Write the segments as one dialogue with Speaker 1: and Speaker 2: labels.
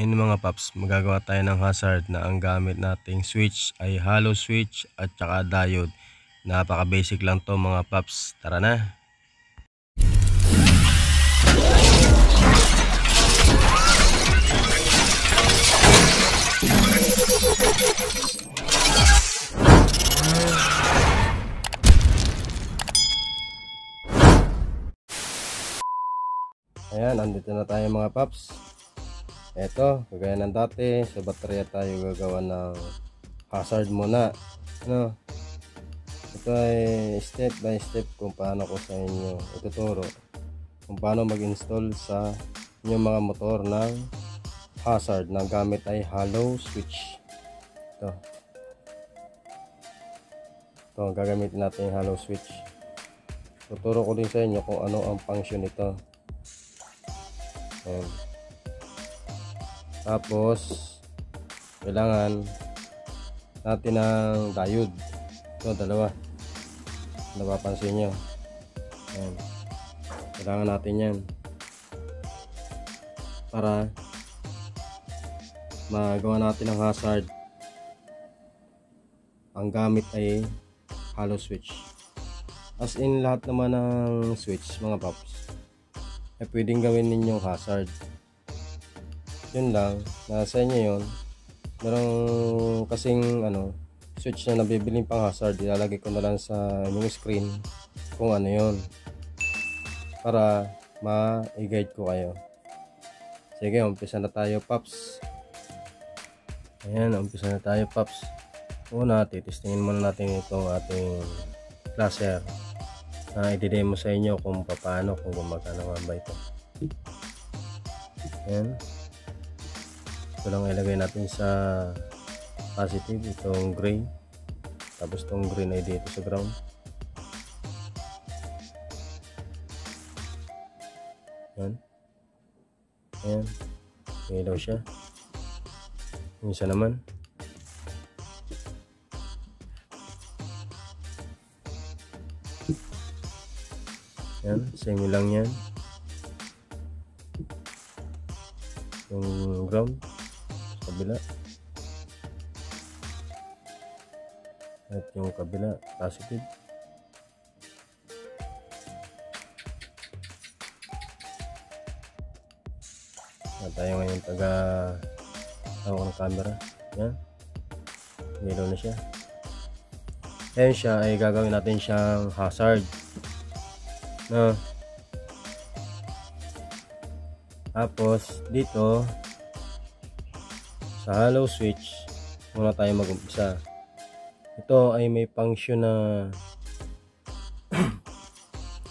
Speaker 1: Ngayon mga paps, magagawa tayo ng hazard na ang gamit nating switch ay hollow switch at saka diode. Napaka basic lang to mga paps, tara na. Ayan, andito na tayo mga paps. Eto, kagaya ng dati, sa baterya tayo gagawa ng hazard muna. Ano? Ito ay step by step kung paano ko sa inyo ituturo kung paano mag-install sa inyong mga motor ng hazard na gamit ay hollow switch. Ito ang gagamitin natin, yung hollow switch. Tuturo ko din sa inyo kung ano ang function nito. Ayan. Tapos kailangan natin ng diode. Ito, dalawa. Napapansin nyo. Ayan. Kailangan natin yan para magawa natin ng hazard. Ang gamit ay hollow switch. As in, lahat naman ng switch mga paps ay pwedeng gawin ninyong hazard. Yun lang, nasa inyo yun. Merong kasing switch na nabibiling pang hazard, ilalagay ko na lang sa inyong screen kung ano yun para ma-guide ko kayo. Sige, umpisa na tayo paps. Ayan, umpisa na tayo paps. Una, titestingin muna natin itong ating flasher na i-demo sa inyo kung paano, kung gumagana nga ba ito. Ayan. Ito lang ilagay natin sa positive, itong gray, tapos itong green ay dito sa ground. Ayan. Ayan. Ilaw siya. Yung isa naman. Ayan. Same lang yan. Yung ground kabila at yung kabila positive. Na tayo ngayon hawak ng camera. Yan, nilaw na siya. Ayan siya, ay gagawin natin siyang hazard na. Tapos dito sa hollow switch muna tayo mag-umpisa. Ito ay may function na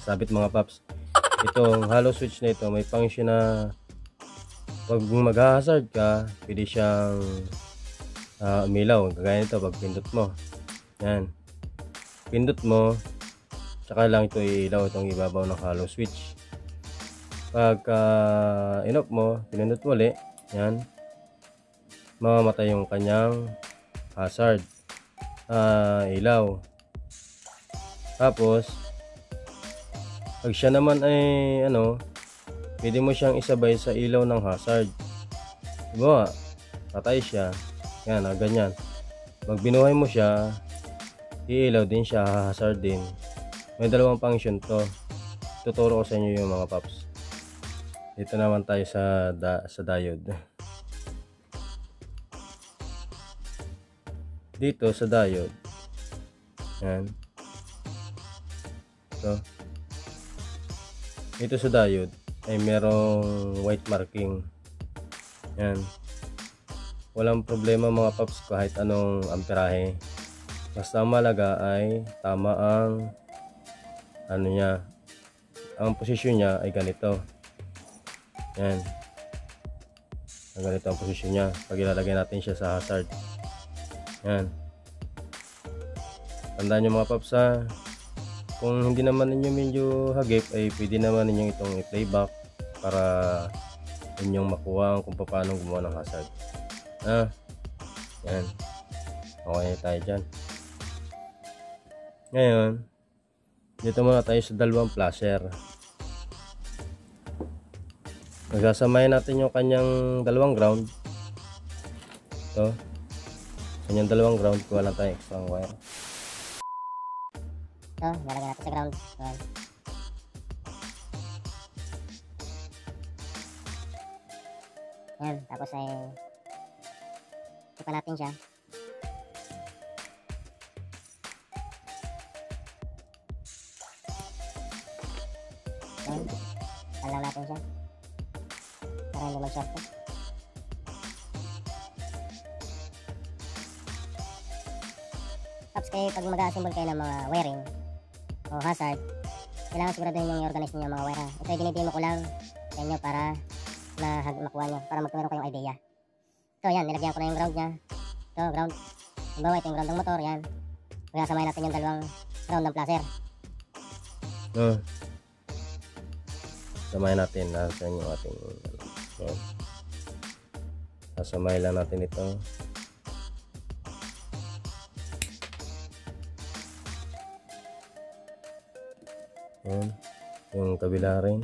Speaker 1: sabit mga paps. Itong hollow switch na ito may function na pag mag-hazard ka, pwede siyang umilaw. Kagaya nito, pag pindot mo, yan, pindot mo, tsaka lang ito iilaw, itong ibabaw ng hollow switch. Pagka in-off mo, pinindot mo ulit, yan, mamamatay yung kanyang hazard ilaw. Tapos pag siya naman ay pwede mo siyang isabay sa ilaw ng hazard. Diba, patay siya, yan, ganyan. Pag binuhay mo siya, iilaw din siya, hazard din. May dalawang function to. Tuturo ko sa inyo yung mga paps. Dito naman tayo sa diode. Dito sa diode, yan, dito sa diode ay merong white marking. Yan, walang problema mga paps kahit anong amperahe, basta malaga ay tama ang niya, ang posisyon niya ay ganito. Yan, ang ganito ang posisyon niya pag ilalagay natin siya sa hazard. Yan, tandaan nyo mga paps ha. Kung hindi naman ninyo medyo hagip, ay pwede naman ninyong itong i-playback para inyong makuha kung paano gumawa ng hazard. Yan, okay tayo dyan. Ngayon, dito muna tayo sa dalawang flasher. Magsasamahin natin yung kanyang dalawang ground. Ito. Kanyang dalawang ground. Kuha lang tayo extra wire.
Speaker 2: Ito, lalagyan natin sa ground. Ayan. Ayan, tapos ay ipa natin siya. Ayan, talang natin siya para hindi mag-short. Tapos kayo, pag mag-assemble kayo ng mga wiring o hazard, kailangan siguraduhin yung i-organize nyo yung mga wire. Ito ay dinidemo ko lang sa inyo para makuha nyo, para magkaroon kayong idea. So yan, nilagyan ko na yung ground nya. Ito, ground. Halimbawa, ito yung ground ng motor, yan. Pagkasamahin natin yung dalawang ground ng placer.
Speaker 1: Samahin natin. Nasaan yung ating sasamahin lang natin ito. Yan. Yung kabila rin.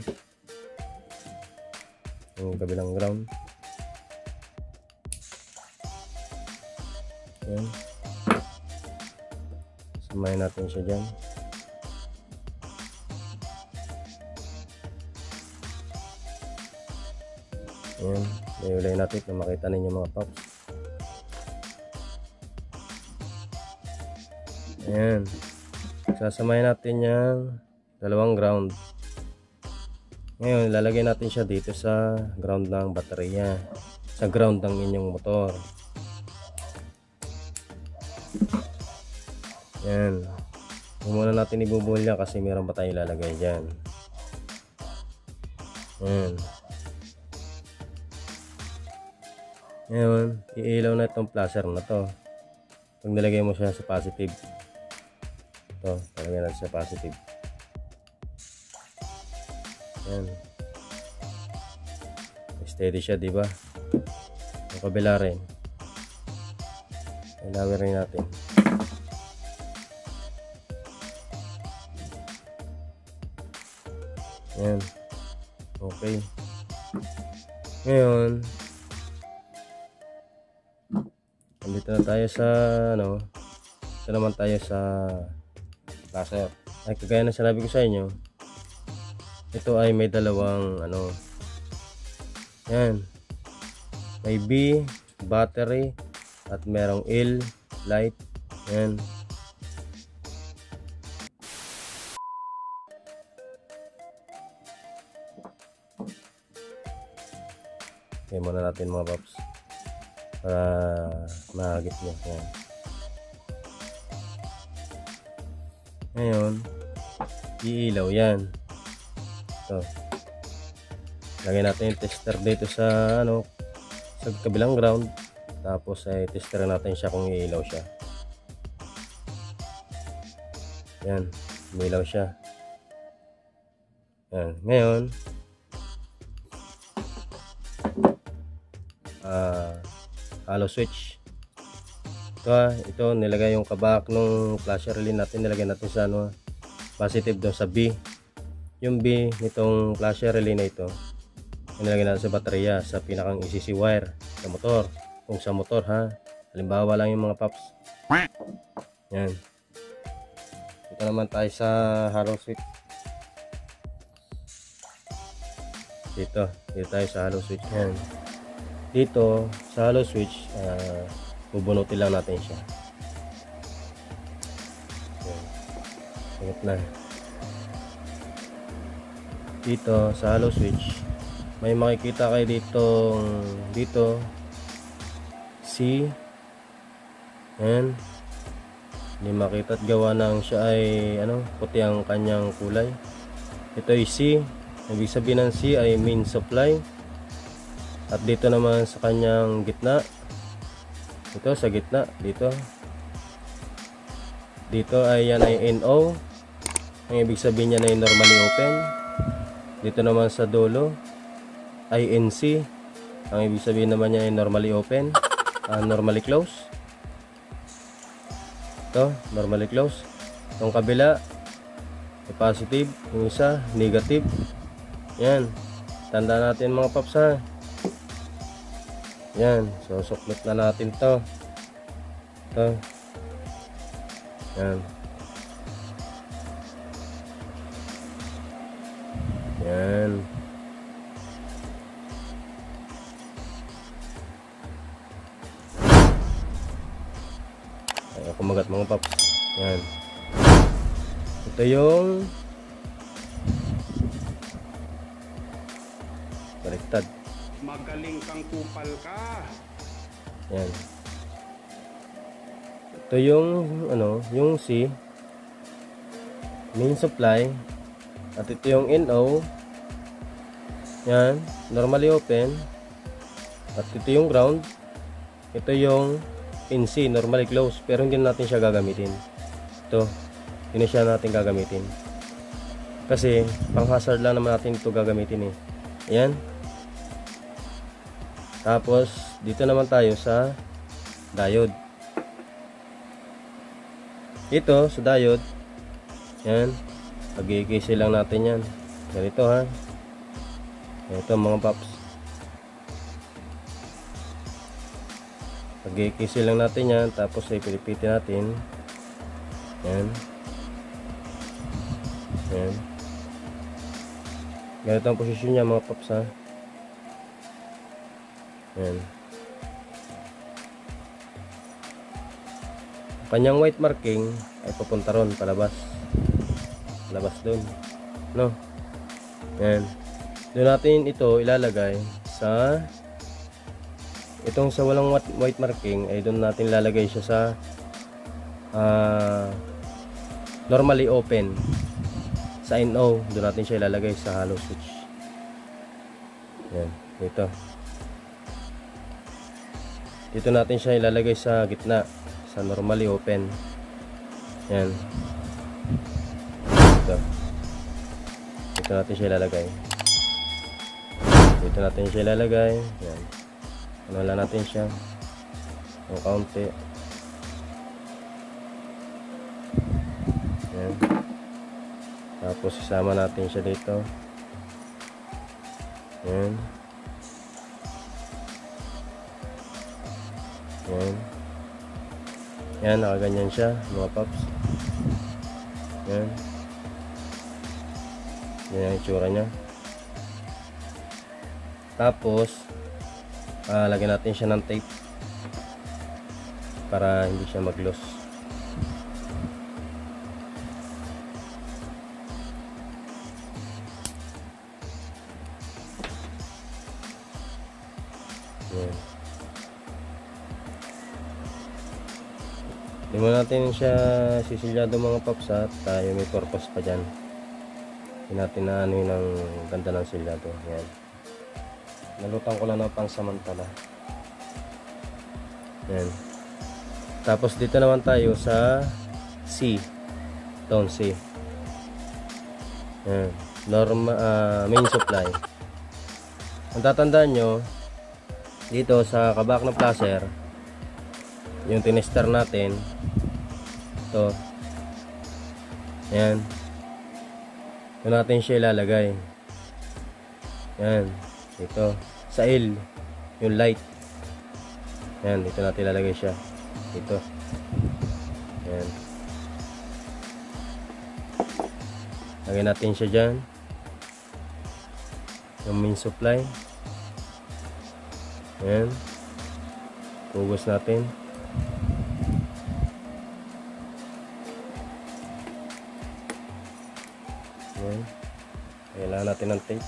Speaker 1: Yung kabilang ground. Yan. Samahin natin siya dyan. Yan. Layulay natin na makita ninyo mga paps. Ayan. Sasamahin natin yung dalawang ground. Ngayon, lalagay natin siya dito sa ground ng baterya. Sa ground ng inyong motor. Ayan. Muna natin ibubulya kasi meron pa tayong ilalagay dyan. Ayan. Ngayon, iilaw na itong placer na to. Pag nilagay mo siya sa positive. Ito, talagay natin sa positive. Ayan. Steady siya, diba? Ang kabila rin. Ilawin rin natin. Ayan. Okay. Ngayon, nandito na tayo sa ito naman tayo sa placer. Ay, kagaya na sinabi ko sa inyo, ito ay may dalawang yan, may B battery at merong L light. Yan. Okay, muna natin mga paps para mahagip nyo. Yan. Ngayon, iilaw yan. Ito. Lagay natin yung tester dito sa sa kabilang ground. Tapos ay tester natin siya kung iilaw siya. Yan, umilaw siya. Yan. Ngayon, hollow switch. Ito nilagay yung kabak ng flasher relay natin, nilagay natin sa positive doon sa B. Yung B nitong flasher relay na ito nilagay natin sa baterya, sa pinakang ECC wire sa motor. Kung sa motor ha, halimbawa lang yung mga paps. Yan. Dito naman tayo sa hollow switch. Dito tayo sa hollow switch. Yan. Dito sa hollow switch, bubunutin lang natin siya. Ingat na. Dito sa hollow switch, may makikita kayo dito C. Ayan. Hindi makita at gawa ng siya ay puti ang kanyang kulay. Ito ay C. Ibig sabihin ng C ay main supply. At dito naman sa kanyang gitna, ito sa gitna, dito ay yan ay NO. Ang ibig sabihin niya ay normally open. Dito naman sa dulo ay NC. Ang ibig sabihin naman niya ay normally open, normally close. Ito, normally close. Itong kabila ay positive, yung isa negative. Yan. tanda natin mga paps ha. Yan, so suklot na natin to. Ito. Yan. Yan. Ay, kumagat mga paps. Yan. Ito yung baliktad.
Speaker 3: Magaling kang kupal ka.
Speaker 1: Yan. Ito yung ano, yung C, main supply, at ito yung NO. Yan, normally open. At ito yung ground. Ito yung NC, normally close, pero hindi natin siya gagamitin. Ito, hindi siya natin gagamitin. Kasi pang hazard lang naman natin ito gagamitin eh. Ayan. Tapos dito naman tayo sa diode. Ito sa diode, yan, pag-i-KC lang natin yan. Ganito ha. Ito mga paps, pag-i-KC lang natin yan. Tapos ay pilipitin natin. Yan. Yan. Ganito ang posisyon niya mga paps ha. Yan. Kanyang white marking ay papunta ron palabas. Palabas doon. No? Yan. Doon natin ito ilalagay sa itong sa walang white marking ay doon natin ilalagay siya sa normally open. Sa NO, doon natin siya ilalagay sa hollow switch. Yan. Dito. Dito natin siya ilalagay sa gitna, sa normally open. Yan. Dito natin siya ilalagay. Dito natin siya ilalagay. Yan. Ano lang natin siya ng kaunti. Yan. Tapos isama natin siya dito. Yan. Yan. Yan, nakaganyan siya mga paps. Yan. Yan ang itsura nya. Tapos lagyan natin siya ng tape para hindi siya mag-loss. Yan. Hindi mo natin siya sisilyado mga paps at tayo may purpose pa dyan. Hindi natin na ano yun ang ganda ng silyado. Yan. Nalutang ko lang ng pangsamantala. Yan. Tapos dito naman tayo sa C. Tone C. Yan. Main supply. Ang tatandaan nyo, dito sa kabak ng placer, yung tinester natin, ito, yan, ito natin siya ilalagay. Yan, ito, sa L, yung light, yan, dito natin ilalagay siya, ito, yan, lagay natin siya dyan, yung main supply, yan, pugos natin. Yan. Kailangan natin ng tape.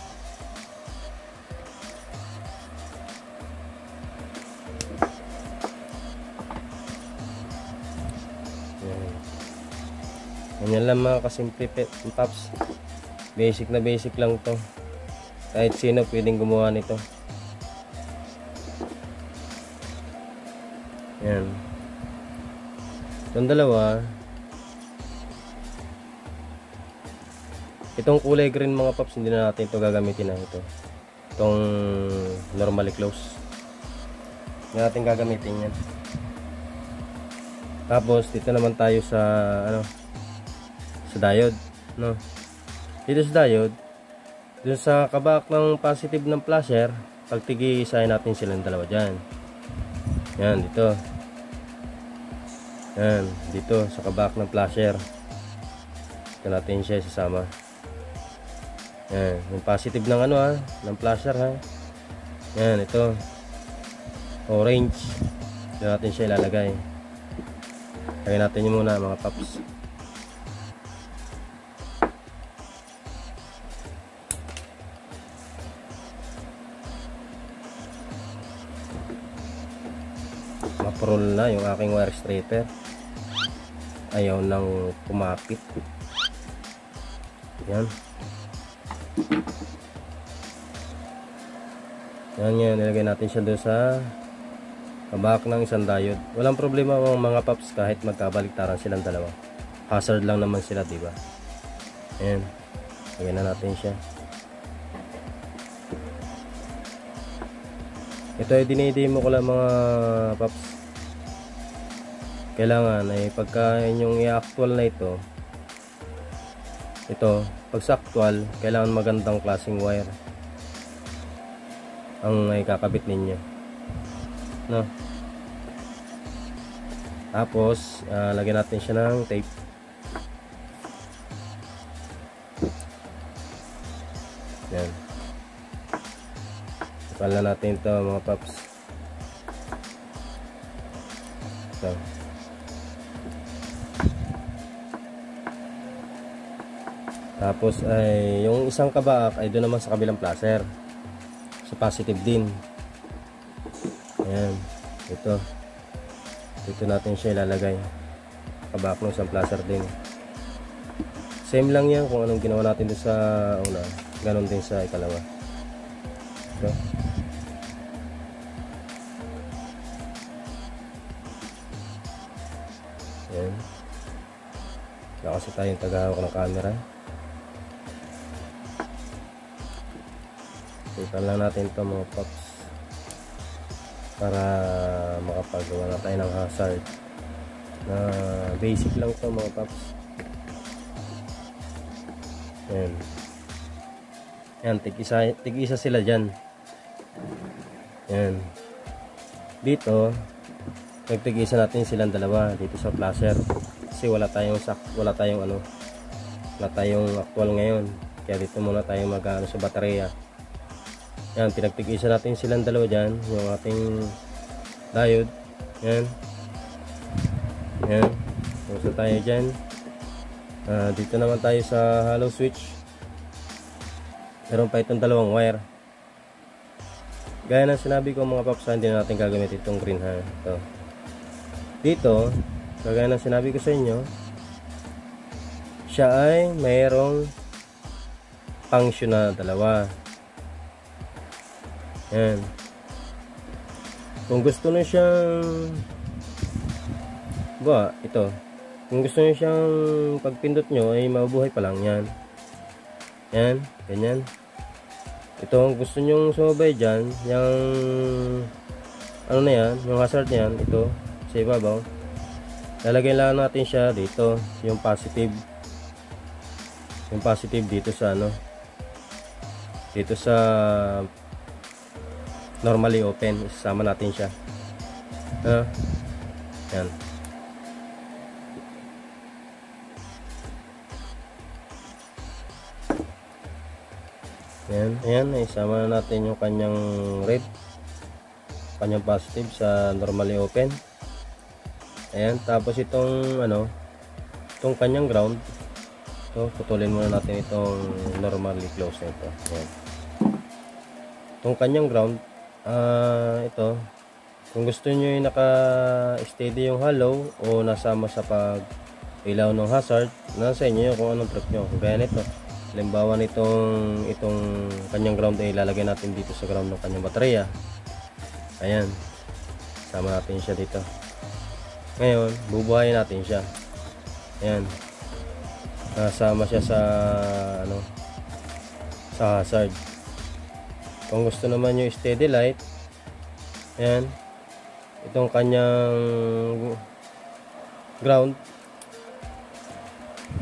Speaker 1: Yan. Ganyan lang mga kasimple paps. Basic na basic lang to. Kahit sino pwedeng gumawa nito. Yan. Itong dalawa, itong kulay green mga paps, hindi na natin ito gagamitin na ito. Itong normally close, hindi natin gagamitin yan. Tapos dito naman tayo sa ano, sa diode, no. Dito sa diode, Dun sa kabak ng positive ng flasher, pagtigi-isahin natin silang dalawa dyan. Yan, dito. Yan, dito sa kabak ng flasher. Ito natin siya isasama. Yan, yung positive ng ano ha, ng flasher ha. Yan, ito. Orange. Ito natin siya ilalagay. Lagyan natin yun muna mga paps. Maprol na yung aking wire straighter. Ayaw nang kumapit. Yan. Yan yan, nilagay natin siya doon sa kabak ng isang diode. Walang problema mga paps kahit magkabaliktaran silang dalawa. Hazard lang naman sila, diba? Ayan. Lagyan na natin siya. Ito ay dinidemo ko lang mga paps. Kailangan ay pagka inyong i-actual na ito, pag sa actual, kailangan magandang klaseng wire ang ikakabit ninyo, no? Tapos lagyan natin siya ng tape. Yan, ipala natin ito mga paps. Ito. Tapos ay yung isang kabak ay doon naman sa kabilang placer, sa positive din. Ayan, dito natin siya ilalagay, kabak ng isang placer din. Same lang yan kung anong ginawa natin doon sa una, ganon din sa ikalawa. Ito. Ayan, wala kasi tayong tagahawak ng camera. Ipan lang natin ito mga paps para makapagawa na tayo ng hazard na basic lang ito mga paps. Yan, yan, tig-isa sila dyan. Yan, dito nagtig-isa natin silang dalawa dito sa flasher kasi wala tayong actual ngayon, kaya dito muna tayo mag-ano sa baterya. Yan, pinagtig-isa natin silang dalawa dyan, yung ating diode. Yan. Yan. Puso tayo dyan. Dito naman tayo sa hollow switch. Meron pa itong dalawang wire. Gaya ng sinabi ko mga paps, hindi na natin gagamit itong green ha. Ito. Dito, gaya ng sinabi ko sa inyo, siya ay mayroong function na dalawa. Yan. Kung gusto nyo siyang kung gusto nyo siyang pagpindot nyo ay mabubuhay pa lang yan. Yan, ganyan. Ito, kung gusto nyo sumabay dyan, yung ano na yan, yung hazard na yan, ito sa ibabaw, lalagay lang natin siya dito, yung positive dito sa dito sa normally open, isasama natin siya. Yan. Yan, isama na natin yung kanyang red, kanyang positive sa normally open. Ayan, tapos itong itong kanyang ground, putulin muna natin itong normally close na ito. Ayan. Itong kanyang ground, ito, kung gusto nyo yung naka-steady yung hollow o nasama sa pag-ilaw ng hazard, nasa inyo kung anong trip nyo. Gaya nito, halimbawa itong kanyang ground ay ilalagay natin dito sa ground ng kanyang baterya. Ayan, sama natin siya dito. Ngayon, bubuhayin natin siya. Ayan, nasama siya sa sa hazard. Kung gusto naman yung steady light, ayan, itong kanyang ground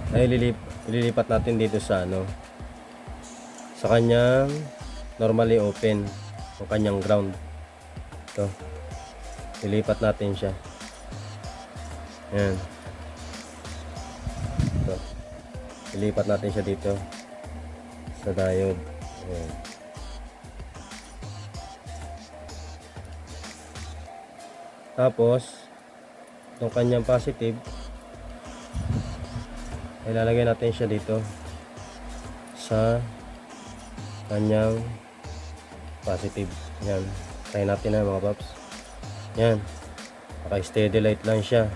Speaker 1: ay ililipat natin dito sa sa kanyang normally open, ang kanyang ground. Ito, ilipat natin siya. Yan. Ito, ilipat natin siya dito sa diode. Yan. Tapos itong kanyang positive, ilalagay natin siya dito sa kanyang positive. Yan, try natin na mga paps. Yan, naka steady light lang siya.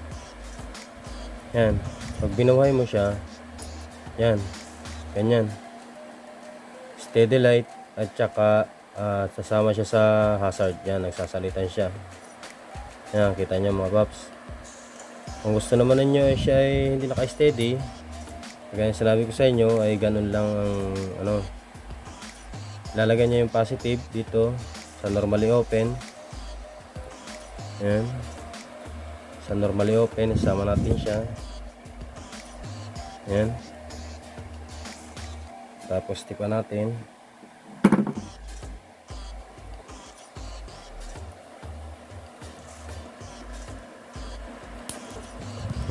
Speaker 1: Yan, pag binuhay mo siya, yan, ganyan, steady light, at saka sasama siya sa hazard. Yan, nagsasalitan siya. Yan, kita nyo mga paps. Kung gusto naman ninyo siya ay hindi naka-steady, kaya sinabi ko sa inyo ay ganun lang ang ano, lalagay niya yung positive dito sa normally open. Yan, sa normally open, isama natin siya. Yan, tapos tipan natin.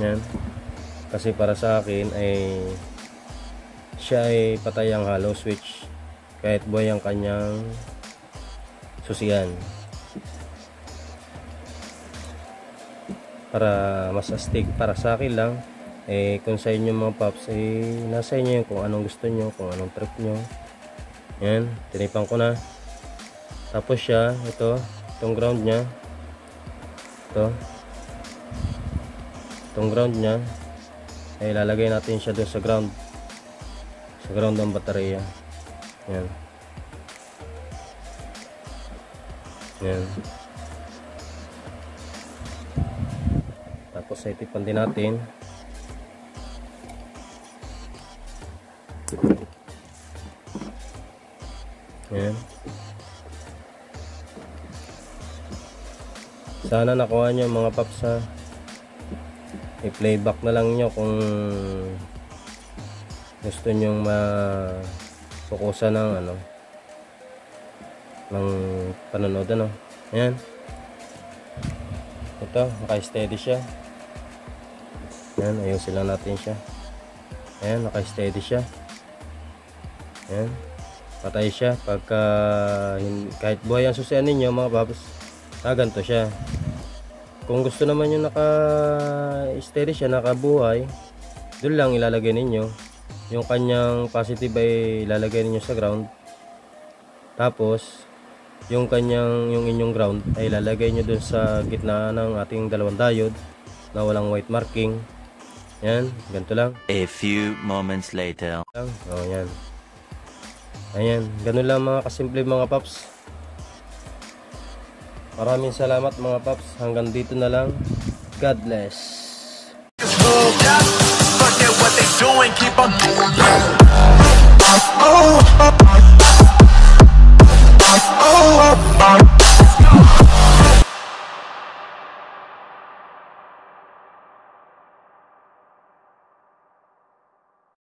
Speaker 1: Yan, kasi para sa akin ay siya ay patay ang hollow switch kahit buhay ang kanyang susian, para mas astig. Para sa akin lang, kung sa inyo mga paps, nasa inyo yung kung anong gusto nyo, kung anong trip nyo. Yan, tinipan ko na. Tapos siya, itong ground nya, itong ground nya, ay lalagay natin siya doon sa ground ng baterya. Yan, yan. Tapos ay tipan din natin. Yan, sana nakuha nyo mga paps ha. I-playback na lang nyo kung gusto nyong mapukusan ng ng panonood Ayan, ito, naka-steady siya. Ayan, ayusin lang natin siya. Ayan, naka-steady siya. Ayan, patay siya pagka kahit buhay ang susian ninyo mga paps, ganito siya. Kung gusto naman yung naka-steady siya, nakabuhay, doon lang ilalagay ninyo. Yung kanyang positive ay ilalagay ninyo sa ground. Tapos, yung inyong ground ay ilalagay nyo doon sa gitna ng ating dalawang diode na walang white marking. Yan, ganito lang.
Speaker 4: A few moments later.
Speaker 1: Oh, yan. Ayan, ganun lang mga kasimple mga paps. Maraming salamat mga paps. Hanggang dito na lang. God bless.
Speaker 5: Forget what they doing, keep on doing.